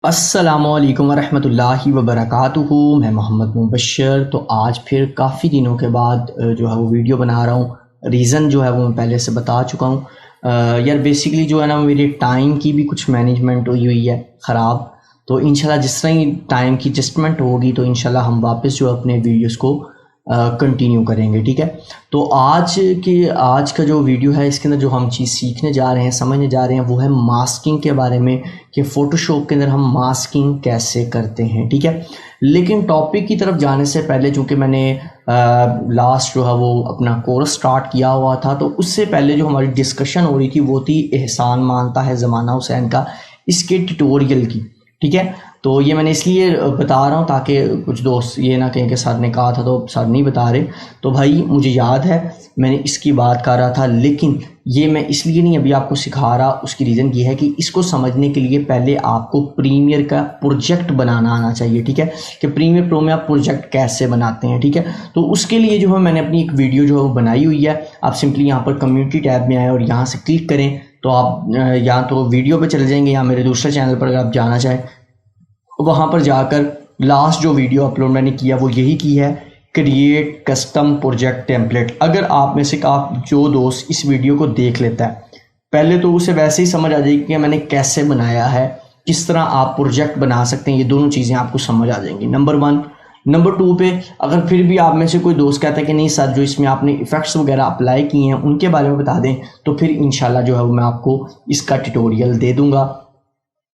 अस्सलामुअलैकुम वरहमतुल्लाहि वबरकातुहू। मैं मोहम्मद मुबशर। तो आज फिर काफ़ी दिनों के बाद जो है वो वीडियो बना रहा हूँ। रीज़न जो है वो मैं पहले से बता चुका हूँ। यार बेसिकली जो है ना, मेरे टाइम की भी कुछ मैनेजमेंट हुई हुई है ख़राब। तो इंशाल्लाह जिस तरह ही टाइम की एडजस्टमेंट होगी तो इंशाल्लाह हम वापस जो अपने वीडियोस को कंटिन्यू करेंगे, ठीक है। तो आज का जो वीडियो है इसके अंदर जो हम चीज़ सीखने जा रहे हैं, समझने जा रहे हैं, वो है मास्किंग के बारे में कि फ़ोटोशॉप के अंदर हम मास्किंग कैसे करते हैं, ठीक है। लेकिन टॉपिक की तरफ जाने से पहले, चूँकि मैंने लास्ट जो है वो अपना कोर्स स्टार्ट किया हुआ था, तो उससे पहले जो हमारी डिस्कशन हो रही थी वो थी एहसान मानता है ज़माना हुसैन का, इसके ट्यूटोरियल की, ठीक है। तो ये मैंने इसलिए बता रहा हूँ ताकि कुछ दोस्त ये ना कहें कि सर ने कहा था तो सर नहीं बता रहे। तो भाई मुझे याद है मैंने इसकी बात कर रहा था, लेकिन ये मैं इसलिए नहीं अभी आपको सिखा रहा। उसकी रीज़न ये है कि इसको समझने के लिए पहले आपको प्रीमियर का प्रोजेक्ट बनाना आना चाहिए, ठीक है, कि प्रीमियर प्रो में आप प्रोजेक्ट कैसे बनाते हैं, ठीक है। तो उसके लिए जो है मैंने अपनी एक वीडियो जो है वो बनाई हुई है। आप सिंपली यहाँ पर कम्युनिटी टैब में आए और यहाँ से क्लिक करें तो आप या तो वीडियो पर चले जाएंगे या मेरे दूसरे चैनल पर अगर आप जाना चाहें वहाँ पर जाकर लास्ट जो वीडियो अपलोड मैंने किया वो यही की है, क्रिएट कस्टम प्रोजेक्ट टेम्पलेट। अगर आप में से आप जो दोस्त इस वीडियो को देख लेता है, पहले तो उसे वैसे ही समझ आ जाएगी कि मैंने कैसे बनाया है, किस तरह आप प्रोजेक्ट बना सकते हैं। ये दोनों चीज़ें आपको समझ आ जाएंगी, नंबर 1। नंबर 2 पे अगर फिर भी आप में से कोई दोस्त कहता है कि नहीं सर जो इसमें आपने इफ़ेक्ट्स वगैरह अप्लाई किए हैं उनके बारे में बता दें, तो फिर इंशाल्लाह जो है वो मैं आपको इसका ट्यूटोरियल दे दूँगा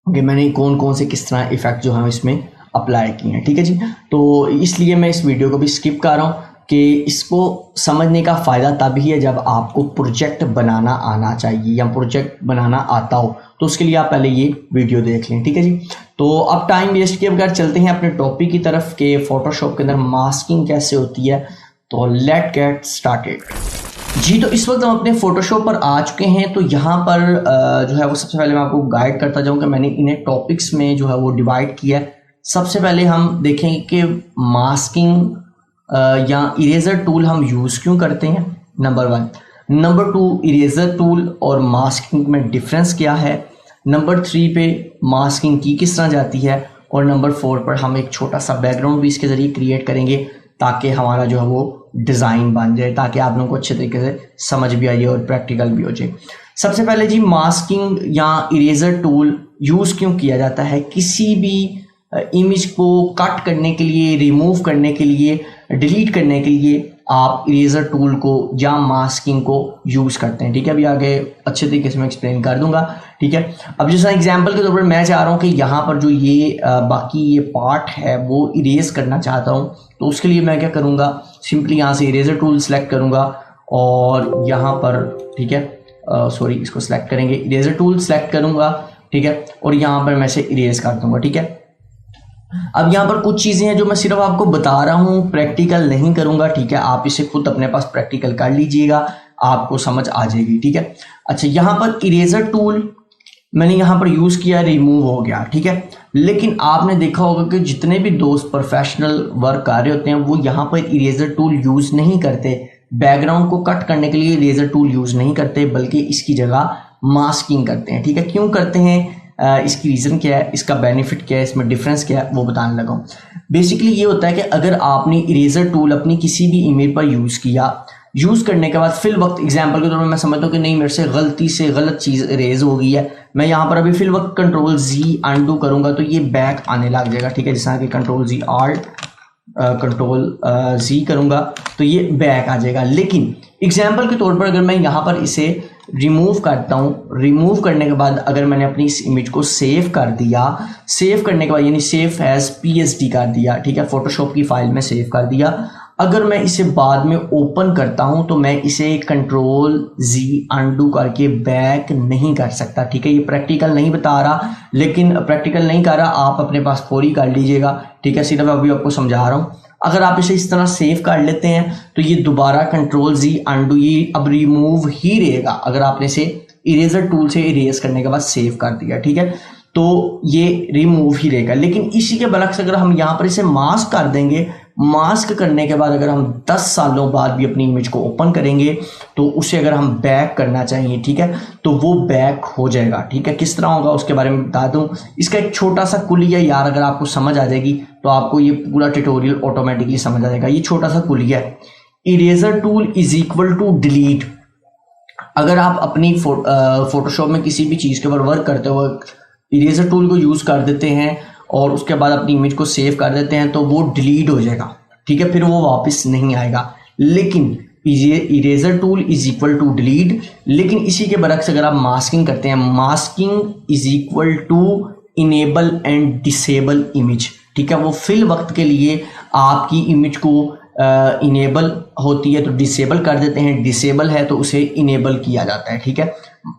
कि मैंने कौन कौन से किस तरह इफ़ेक्ट जो है इसमें अप्लाई किए हैं, ठीक है जी। तो इसलिए मैं इस वीडियो को भी स्किप कर रहा हूँ कि इसको समझने का फ़ायदा तभी है जब आपको प्रोजेक्ट बनाना आना चाहिए या प्रोजेक्ट बनाना आता हो। तो उसके लिए आप पहले ये वीडियो देख लें, ठीक है जी। तो अब टाइम वेस्ट किए बगैर चलते हैं अपने टॉपिक की तरफ कि फ़ोटोशॉप के अंदर मास्किंग कैसे होती है। तो लेट गेट स्टार्टेड जी। तो इस वक्त हम अपने फोटोशॉप पर आ चुके हैं। तो यहाँ पर जो है वो सबसे पहले मैं आपको गाइड करता जाऊँ कि मैंने इन्हें टॉपिक्स में जो है वो डिवाइड किया है। सबसे पहले हम देखेंगे कि मास्किंग या इरेजर टूल हम यूज़ क्यों करते हैं, नंबर 1। नंबर 2, इरेजर टूल और मास्किंग में डिफरेंस क्या है। नंबर 3 पे मास्किंग की किस तरह जाती है। और नंबर 4 पर हम एक छोटा सा बैकग्राउंड भी इसके ज़रिए क्रिएट करेंगे ताकि हमारा जो है वो डिज़ाइन बन जाए, ताकि आप लोगों को अच्छे तरीके से समझ भी आइए और प्रैक्टिकल भी हो जाए। सबसे पहले जी, मास्किंग या इरेजर टूल यूज़ क्यों किया जाता है। किसी भी इमेज को कट करने के लिए, रिमूव करने के लिए, डिलीट करने के लिए आप इरेजर टूल को या मास्किंग को यूज़ करते हैं, ठीक है। अभी आगे अच्छे तरीके से मैं एक्सप्लेन कर दूंगा, ठीक है। अब जैसा एग्जांपल के तौर पर मैं चाह रहा हूँ कि यहाँ पर जो ये बाकी ये पार्ट है वो इरेज करना चाहता हूँ, तो उसके लिए मैं क्या करूँगा, सिंपली यहाँ से इरेजर टूल सेलेक्ट करूँगा और यहाँ पर, ठीक है, सॉरी इसको सेलेक्ट करेंगे, इरेजर टूल सेलेक्ट करूँगा, ठीक है, और यहाँ पर मैं इसे इरेज कर दूँगा, ठीक है। अब यहाँ पर कुछ चीज़ें हैं जो मैं सिर्फ आपको बता रहा हूँ, प्रैक्टिकल नहीं करूँगा, ठीक है। आप इसे खुद अपने पास प्रैक्टिकल कर लीजिएगा, आपको समझ आ जाएगी, ठीक है। अच्छा, यहाँ पर इरेजर टूल मैंने यहाँ पर यूज़ किया, रिमूव हो गया, ठीक है। लेकिन आपने देखा होगा कि जितने भी दोस्त प्रोफेशनल वर्क कर रहे होते हैं वो यहाँ पर इरेजर टूल यूज़ नहीं करते, बैकग्राउंड को कट करने के लिए इरेजर टूल यूज़ नहीं करते, बल्कि इसकी जगह मास्किंग करते हैं, ठीक है। क्यों करते हैं, इसकी रीज़न क्या है, इसका बेनिफिट क्या है, इसमें डिफरेंस क्या है, वो बताने लगा हूँ। बेसिकली ये होता है कि अगर आपने इरेजर टूल अपनी किसी भी इमेज पर यूज़ किया, यूज़ करने के बाद फिल वक्त, एग्जाम्पल के तौर पर मैं समझता हूँ कि नहीं मेरे से गलती से गलत चीज़ इरेज हो गई है, मैं यहाँ पर अभी फिल वक्त कंट्रोल जी अनडू करूँगा तो ये बैक आने लग जाएगा, ठीक है। जैसा कि कंट्रोल जी आल्ट कंट्रोल जी करूँगा तो ये बैक आ जाएगा। लेकिन एग्जाम्पल के तौर पर अगर मैं यहाँ पर इसे रिमूव करता हूँ, रिमूव करने के बाद अगर मैंने अपनी इस इमेज को सेव कर दिया, सेव करने के बाद यानी सेव एज पीएसडी कर दिया, ठीक है, फोटोशॉप की फाइल में सेव कर दिया। अगर मैं इसे बाद में ओपन करता हूं तो मैं इसे कंट्रोल जी अनडू करके बैक नहीं कर सकता, ठीक है। ये प्रैक्टिकल नहीं बता रहा, लेकिन प्रैक्टिकल नहीं कर रहा, आप अपने पास पूरी कर लीजिएगा, ठीक है। सिर्फ अभी आपको समझा रहा हूं। अगर आप इसे इस तरह सेव कर लेते हैं तो ये दोबारा कंट्रोल जी अनडू, ये अब रिमूव ही रहेगा अगर आपने इसे इरेजर टूल से इरेज करने के बाद सेव कर दिया, ठीक है, तो ये रिमूव ही रहेगा। लेकिन इसी के बरक्स अगर हम यहाँ पर इसे मास्क कर देंगे मास्क करने के बाद अगर हम 10 सालों बाद भी अपनी इमेज को ओपन करेंगे तो उसे अगर हम बैक करना चाहेंगे, ठीक है, तो वो बैक हो जाएगा। ठीक है, किस तरह होगा उसके बारे में बता दूं। इसका एक छोटा सा कुलिया यार अगर आपको समझ आ जाएगी तो आपको ये पूरा ट्यूटोरियल ऑटोमेटिकली समझ आ जाएगा। ये छोटा सा कुलिया है, eraser tool is equal to delete. अगर आप अपनी फोटोशॉप में किसी भी चीज़ के ऊपर वर्क करते हो, इरेजर टूल को यूज़ कर देते हैं और उसके बाद अपनी इमेज को सेव कर देते हैं तो वो डिलीट हो जाएगा। ठीक है, फिर वो वापस नहीं आएगा। लेकिन eraser tool is equal to delete, लेकिन इसी के बरक्स अगर आप मास्किंग करते हैं, masking is equal to enable and disable image. ठीक है, वो फिल वक्त के लिए आपकी इमेज को इनेबल होती है तो डिसेबल कर देते हैं, डिसेबल है तो उसे इनेबल किया जाता है। ठीक है,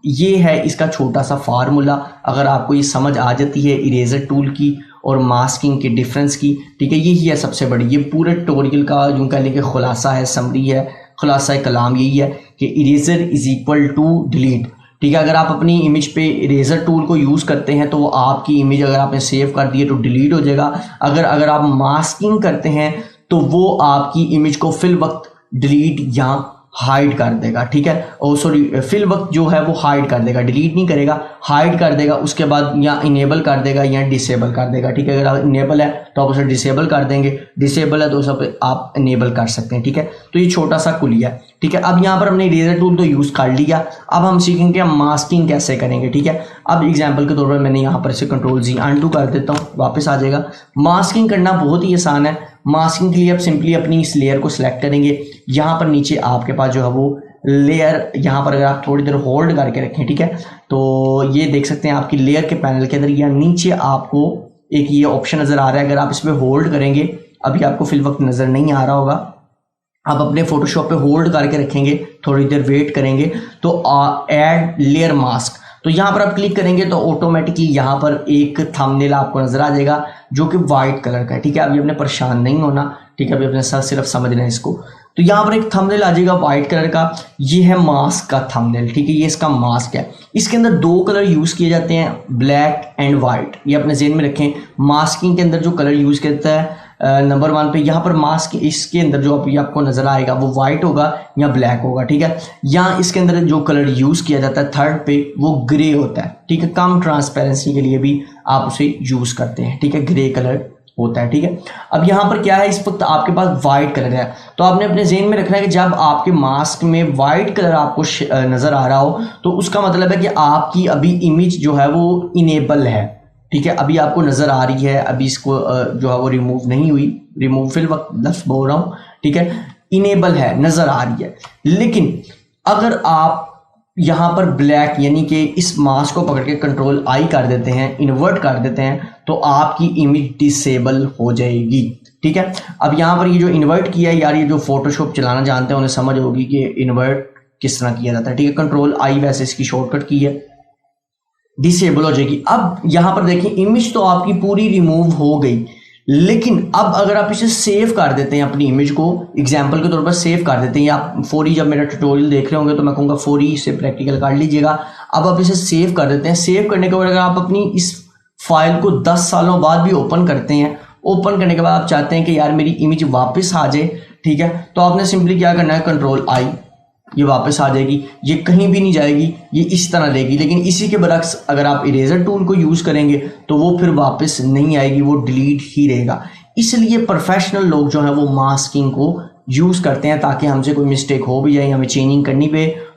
ये है इसका छोटा सा फार्मूला। अगर आपको ये समझ आ जाती है इरेजर टूल की और मास्किंग के डिफरेंस की, ठीक है, यही है सबसे बड़ी, ये पूरे ट्यूटोरियल का यूँ कह लें कि खुलासा है, समरी है, खुलासा कलाम यही है कि eraser is equal to delete. ठीक है, अगर आप अपनी इमेज पे इरेजर टूल को यूज़ करते हैं तो वो आपकी इमेज अगर आपने सेव कर दी है तो डिलीट हो जाएगा। अगर आप मास्किंग करते हैं तो वो आपकी इमेज को फिल वक्त डिलीट या हाइड कर देगा। ठीक है, और सॉरी फिल वक्त जो है वो हाइड कर देगा, डिलीट नहीं करेगा, हाइड कर देगा। उसके बाद या इनेबल कर देगा या डिसेबल कर देगा। ठीक है, अगर इनेबल है तो आप उसे डिसेबल कर देंगे, डिसेबल है तो उसे आप इनेबल कर सकते हैं। ठीक है, तो ये छोटा सा कुलिया है। ठीक है, अब यहाँ पर हमने इरेजर टूल तो यूज़ कर लिया, अब हम सीखेंगे हम मास्किंग कैसे करेंगे। ठीक है, अब एग्जाम्पल के तौर पर मैंने यहाँ पर इसे Ctrl+Z अनडू कर देता हूँ, वापस आ जाएगा। मास्किंग करना बहुत ही आसान है। मास्किंग के लिए आप सिंपली अपनी इस लेयर को सिलेक्ट करेंगे। यहाँ पर नीचे आपके पास जो है वो लेयर, यहाँ पर अगर आप थोड़ी देर होल्ड करके रखें, ठीक है, तो ये देख सकते हैं आपकी लेयर के पैनल के अंदर या नीचे आपको एक ये ऑप्शन नज़र आ रहा है। अगर आप इस पर होल्ड करेंगे, अभी आपको फिल वक्त नज़र नहीं आ रहा होगा, आप अपने फोटोशॉप पे होल्ड करके रखेंगे, थोड़ी देर वेट करेंगे तो ऐड लेयर मास्क, तो यहाँ पर आप क्लिक करेंगे तो ऑटोमेटिकली यहाँ पर एक थंबनेल आपको नजर आ जाएगा जो कि वाइट कलर का है। ठीक है, अभी आपने परेशान नहीं होना, ठीक है, अभी अपने साथ सिर्फ समझना है इसको। तो यहाँ पर एक थंबनेल आ जाएगा वाइट कलर का, ये है मास्क का थंबनेल। ठीक है, ये इसका मास्क है। इसके अंदर दो कलर यूज किए जाते हैं, ब्लैक एंड वाइट, ये अपने ज़हन में रखें। मास्किंग के अंदर जो कलर यूज करता है नंबर 1 पे, यहाँ पर मास्क इसके अंदर जो अभी आपको नजर आएगा वो वाइट होगा या ब्लैक होगा। ठीक है, यहाँ इसके अंदर जो कलर यूज किया जाता है 3rd पे वो ग्रे होता है। ठीक है, कम ट्रांसपेरेंसी के लिए भी आप उसे यूज करते हैं। ठीक है, ग्रे कलर होता है। ठीक है, अब यहाँ पर क्या है, इस वक्त आपके पास वाइट कलर है, तो आपने अपने ज़हन में रखना है कि जब आपके मास्क में वाइट कलर आपको नजर आ रहा हो तो उसका मतलब है कि आपकी अभी इमेज जो है वो इनेबल है। ठीक है, अभी आपको नजर आ रही है, अभी इसको जो है वो रिमूव नहीं हुई, रिमूव फिल वक्त लफ्ज़ बोल रहा हूँ। ठीक है, इनेबल है, नजर आ रही है। लेकिन अगर आप यहाँ पर ब्लैक यानी कि इस मास्क को पकड़ के Ctrl+I कर देते हैं, इन्वर्ट कर देते हैं, तो आपकी इमेज डिसेबल हो जाएगी। ठीक है, अब यहाँ पर ये जो इन्वर्ट किया है यार, ये जो फोटोशॉप चलाना जानते हैं उन्हें समझ होगी कि इन्वर्ट किस तरह किया जाता है। ठीक है, Ctrl+I वैसे इसकी शॉर्टकट की है, डिसेबल हो जाएगी। अब यहाँ पर देखिए इमेज तो आपकी पूरी रिमूव हो गई, लेकिन अब अगर आप इसे सेव कर देते हैं, अपनी इमेज को एग्जाम्पल के तौर पर सेव कर देते हैं, या 4E जब मेरा ट्यूटोरियल देख रहे होंगे तो मैं कहूँगा 4E से प्रैक्टिकल कर लीजिएगा। अब आप इसे सेव कर देते हैं। सेव करने के बाद अगर आप अपनी इस फाइल को 10 सालों बाद भी ओपन करते हैं, ओपन करने के बाद आप चाहते हैं कि यार मेरी इमेज वापस आ जाए, ठीक है, तो आपने सिंपली क्या करना है, Ctrl+I, ये वापस आ जाएगी, ये कहीं भी नहीं जाएगी, ये इस तरह रहेगी। लेकिन इसी के बरक्स अगर आप इरेजर टूल को यूज़ करेंगे तो वो फिर वापस नहीं आएगी, वो डिलीट ही रहेगा। इसलिए प्रोफेशनल लोग जो हैं वो मास्किंग को यूज़ करते हैं ताकि हमसे कोई मिस्टेक हो भी जाए, हमें चेंजिंग करनी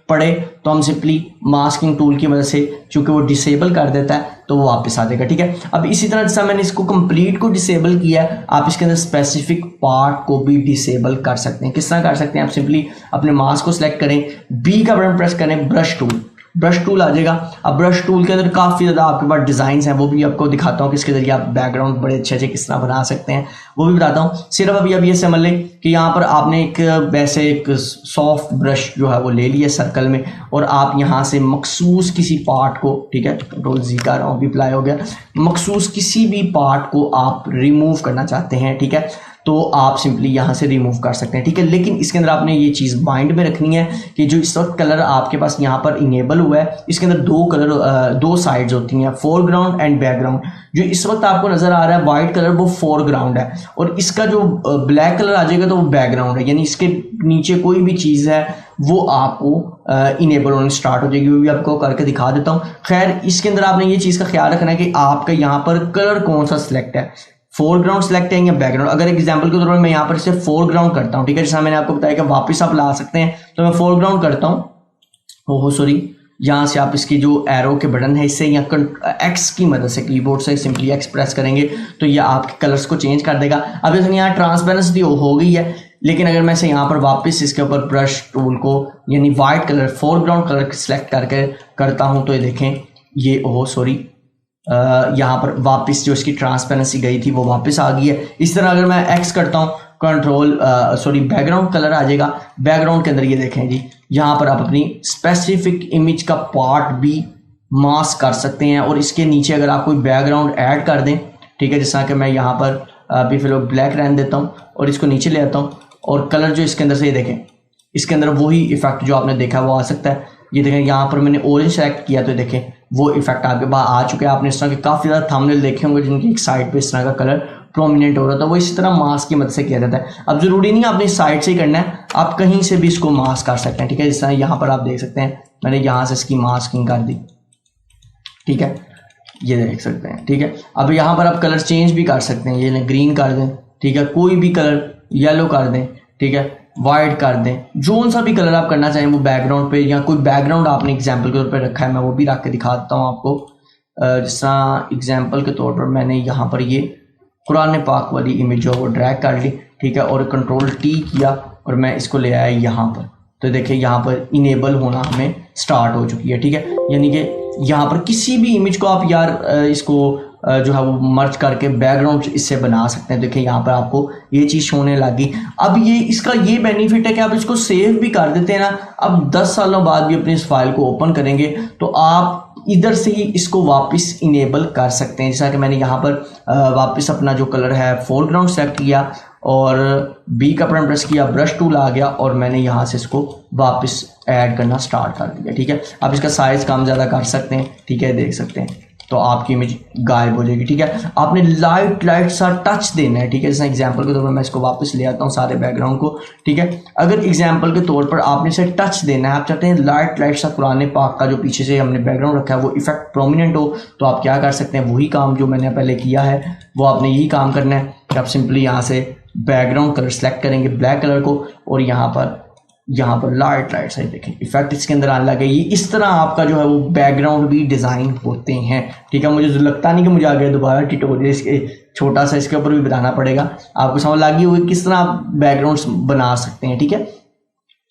पड़े तो हम सिंपली मास्किंग टूल की वजह से, चूंकि वो डिसेबल कर देता है, तो वो वापस आ जाएगा। ठीक है, अब इसी तरह जैसा मैंने इसको कंप्लीट को डिसेबल किया है, आप इसके अंदर स्पेसिफिक पार्ट को भी डिसेबल कर सकते हैं। किस तरह कर सकते हैं, आप सिंपली अपने मास्क को सिलेक्ट करें, बी का बटन प्रेस करें, ब्रश टूल आ जाएगा। अब ब्रश टूल के अंदर काफ़ी ज़्यादा आपके पास डिज़ाइंस हैं, वो भी आपको दिखाता हूँ कि इसके जरिए आप बैकग्राउंड बड़े अच्छे किस तरह बना सकते हैं, वो भी बताता हूँ। सिर्फ अभी ये समझ लें कि यहाँ पर आपने एक सॉफ्ट ब्रश जो है वो ले लिया सर्कल में, और आप यहाँ से मखसूस किसी पार्ट को, ठीक है, Ctrl+Z कर रहा हूँ, अभी अप्लाई हो गया, मखसूस किसी भी पार्ट को आप रिमूव करना चाहते हैं। ठीक है, तो आप सिंपली यहाँ से रिमूव कर सकते हैं, ठीक है। लेकिन इसके अंदर आपने ये चीज़ माइंड में रखनी है कि जो इस वक्त कलर आपके पास यहाँ पर इनेबल हुआ है, इसके अंदर दो साइड्स होती हैं, फोरग्राउंड एंड बैकग्राउंड। जो इस वक्त आपको नजर आ रहा है वाइट कलर, वो फोरग्राउंड है, और इसका जो ब्लैक कलर आ जाएगा तो वो बैकग्राउंड है, यानी इसके नीचे कोई भी चीज़ है वो आपको इनेबल होने स्टार्ट हो जाएगी। वो भी आपको करके दिखा देता हूँ। खैर, इसके अंदर आपने ये चीज़ का ख्याल रखना है कि आपका यहाँ पर कलर कौन सा सिलेक्ट है, फोरग्राउंड सेलेक्ट है या बैकग्राउंड। अगर एग्जांपल के तौर पर मैं यहाँ पर इसे फोरग्राउंड करता हूँ, ठीक है, जैसा मैंने आपको बताया कि वापस आप ला सकते हैं, तो मैं फोरग्राउंड करता हूँ। ओहो सॉरी, यहाँ से आप इसकी जो एरो के बटन है इससे या एक्स की मदद से, कीबोर्ड से सिंपली एक्स प्रेस करेंगे तो ये आपके कलर्स को चेंज कर देगा। अब जैसे यहाँ ट्रांसपेरेंसी हो गई है, लेकिन अगर मैं इसे यहाँ पर वापस इसके ऊपर ब्रश टूल को यानी white colour foreground colour select करके करता हूँ तो ये देखें, ये ओहो सॉरी, यहाँ पर वापस जो इसकी ट्रांसपेरेंसी गई थी वो वापस आ गई है। इस तरह अगर मैं एक्स करता हूँ, कंट्रोल बैकग्राउंड कलर आ जाएगा। बैकग्राउंड के अंदर ये देखें जी, यहाँ पर आप अपनी स्पेसिफिक इमेज का पार्ट भी मास्क कर सकते हैं, और इसके नीचे अगर आप कोई बैकग्राउंड ऐड कर दें, ठीक है, जैसा कि मैं यहाँ पर अभी फिलहाल ब्लैक रहने देता हूँ और इसको नीचे ले आता हूँ, और कलर जो इसके अंदर से ये देखें, इसके अंदर वही इफेक्ट जो आपने देखा वो आ सकता है। ये देखें, यहाँ पर मैंने ऑरेंज सेलेक्ट किया तो देखें वो इफेक्ट आपके पास आ चुके हैं। आपने इस तरह के काफ़ी ज़्यादा थंबनेल देखे होंगे जिनकी एक साइड पे इस तरह का कलर प्रोमिनेंट हो रहा था, वो इसी तरह मास्क की मदद से किया जाता है। अब जरूरी नहीं आपने साइड से ही करना है, आप कहीं से भी इसको मास्क कर सकते हैं, ठीक है। जिस तरह यहाँ पर आप देख सकते हैं मैंने यहाँ से इसकी मास्किंग कर दी, ठीक है, ये देख सकते हैं, ठीक है। अब यहाँ पर आप कलर चेंज भी कर सकते हैं, ये ग्रीन कर दें, ठीक है, कोई भी कलर येलो कर दें, ठीक है, वाइट कर दें, जो सा भी कलर आप करना चाहें वो बैकग्राउंड पे, या कोई बैकग्राउंड आपने एग्जांपल के तौर पर रखा है, मैं वो भी रख के दिखा देता हूँ आपको। जिस तरह एग्जांपल के तौर पर मैंने यहाँ पर ये कुरान पाक वाली इमेज जो वो ड्रैग कर ली, ठीक है, और कंट्रोल टी किया और मैं इसको ले आया यहाँ पर, तो देखिए यहाँ पर इनेबल होना हमें स्टार्ट हो चुकी है, ठीक है। यानी कि यहाँ पर किसी भी इमेज को आप यार इसको जो है वो मर्ज करके बैकग्राउंड इससे बना सकते हैं। देखिए यहाँ पर आपको ये चीज़ होने लगी। अब ये इसका ये बेनिफिट है कि आप इसको सेव भी कर देते हैं ना, अब 10 सालों बाद भी अपनी इस फाइल को ओपन करेंगे तो आप इधर से ही इसको वापस इनेबल कर सकते हैं। जैसा कि मैंने यहाँ पर वापस अपना जो कलर है फोरग्राउंड सेलेक्ट किया और बी का बटन प्रेस किया, ब्रश टूल आ गया और मैंने यहाँ से इसको वापस ऐड करना स्टार्ट कर दिया, ठीक है। आप इसका साइज कम ज़्यादा कर सकते हैं, ठीक है, देख सकते हैं, तो आपकी इमेज गायब हो जाएगी, ठीक है। आपने लाइट सा टच देना है, ठीक है। जैसे एग्जांपल के तौर पर मैं इसको वापस ले आता हूँ सारे बैकग्राउंड को, ठीक है। अगर एग्जांपल के तौर पर आपने इसे टच देना है, आप चाहते हैं लाइट सा कुरान पाक का जो पीछे से हमने बैकग्राउंड रखा है वो इफेक्ट प्रोमिनेंट हो, तो आप क्या कर सकते हैं, वही काम जो मैंने पहले किया है वो आपने यही काम करना है कि आप सिंपली यहाँ से बैकग्राउंड कलर सेलेक्ट करेंगे ब्लैक कलर को, और यहाँ पर लाइट से देखें इफेक्ट इसके अंदर आने लगे। ये इस तरह आपका जो है वो बैकग्राउंड भी डिज़ाइन होते हैं, ठीक है। मुझे लगता नहीं कि मुझे आगे दोबारा ट्यूटोरियल इसके छोटा सा इसके ऊपर भी बताना पड़ेगा, आपको समझ लगी होगी किस तरह आप बैकग्राउंड्स बना सकते हैं, ठीक है।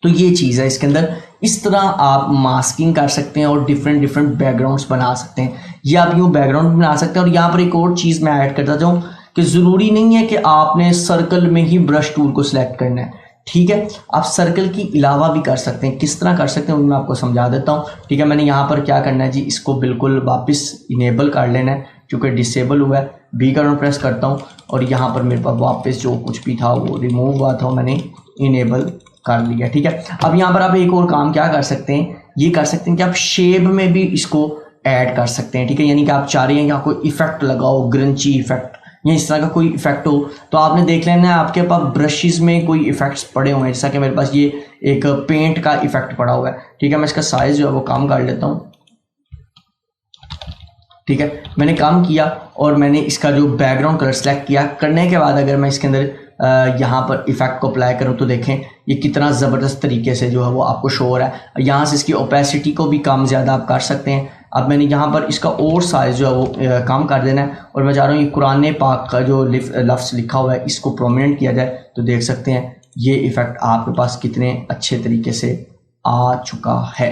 तो ये चीज़ है इसके अंदर, इस तरह आप मास्किंग कर सकते हैं और डिफरेंट बैकग्राउंड्स बना सकते हैं। ये आप यूँ बैकग्राउंड बना सकते हैं। और यहाँ पर एक और चीज़ मैं ऐड करता जाऊँ कि ज़रूरी नहीं है कि आपने सर्कल में ही ब्रश टूल को सिलेक्ट करना है, ठीक है। आप सर्कल की अलावा भी कर सकते हैं। किस तरह कर सकते हैं वो मैं आपको समझा देता हूँ, ठीक है। मैंने यहाँ पर क्या करना है जी, इसको बिल्कुल वापस इनेबल कर लेना है क्योंकि डिसेबल हुआ है। बी का प्रेस करता हूँ और यहाँ पर मेरे पास वापस जो कुछ भी था वो रिमूव हुआ था, मैंने इनेबल कर लिया, ठीक है। अब यहाँ पर आप एक और काम क्या कर सकते हैं, ये कर सकते हैं कि आप शेप में भी इसको ऐड कर सकते हैं, ठीक है। यानी कि आप चाह रहे हैं कि आप कोई इफेक्ट लगाओ, ग्रंची इफेक्ट या इस तरह का कोई इफेक्ट हो, तो आपने देख लेना है आपके पास ब्रशेस में कोई इफेक्ट्स पड़े हुए हैं। जैसा कि मेरे पास ये एक पेंट का इफेक्ट पड़ा हुआ है, ठीक है। मैं इसका साइज जो है वो कम कर लेता हूँ, ठीक है। मैंने काम किया और मैंने इसका जो बैकग्राउंड कलर सेलेक्ट किया, करने के बाद अगर मैं इसके अंदर यहाँ पर इफेक्ट को अप्लाई करूँ तो देखें ये कितना ज़बरदस्त तरीके से जो है वो आपको शो हो रहा है। यहाँ से इसकी ओपेसिटी को भी कम ज़्यादा आप कर सकते हैं। अब मैंने यहाँ पर इसका और साइज जो है वो कम कर देना है और मैं चाह रहा हूँ ये कुरान पाक का जो लफ्ज़ लिखा हुआ है इसको प्रोमिनेंट किया जाए, तो देख सकते हैं ये इफ़ेक्ट आपके पास कितने अच्छे तरीके से आ चुका है।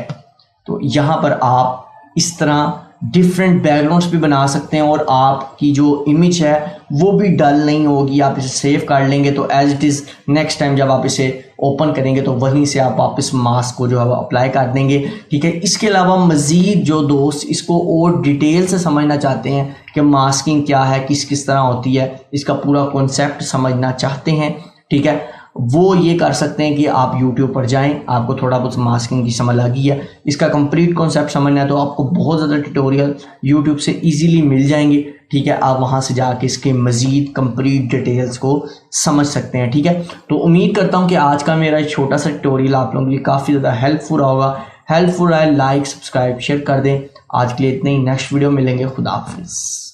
तो यहाँ पर आप इस तरह डिफरेंट बैकग्राउंड्स भी बना सकते हैं और आपकी जो इमेज है वो भी डल नहीं होगी। आप इसे सेव कर लेंगे तो as it is next time जब आप इसे ओपन करेंगे तो वहीं से आप वापस मास्क को जो है अप्लाई कर देंगे। ठीक है, इसके अलावा मज़ीद जो दोस्त इसको और डिटेल से समझना चाहते हैं कि मास्किंग क्या है, किस किस तरह होती है, इसका पूरा कॉन्सेप्ट समझना चाहते हैं, ठीक है, वो ये कर सकते हैं कि आप YouTube पर जाएं। आपको थोड़ा बहुत मास्किंग की समझ आ गई है, इसका कंप्लीट कॉन्सेप्ट समझना है तो आपको बहुत ज़्यादा ट्यूटोरियल YouTube से इजीली मिल जाएंगे। ठीक है, आप वहां से जाके इसके मज़ीद कंप्लीट डिटेल्स को समझ सकते हैं। ठीक है, तो उम्मीद करता हूं कि आज का मेरा छोटा सा ट्यूटोरियल आप लोगों के लिए काफ़ी ज़्यादा हेल्पफुल होगा। लाइक, सब्सक्राइब, शेयर कर दें। आज के लिए इतने ही, नेक्स्ट वीडियो मिलेंगे। खुदा हाफिज़।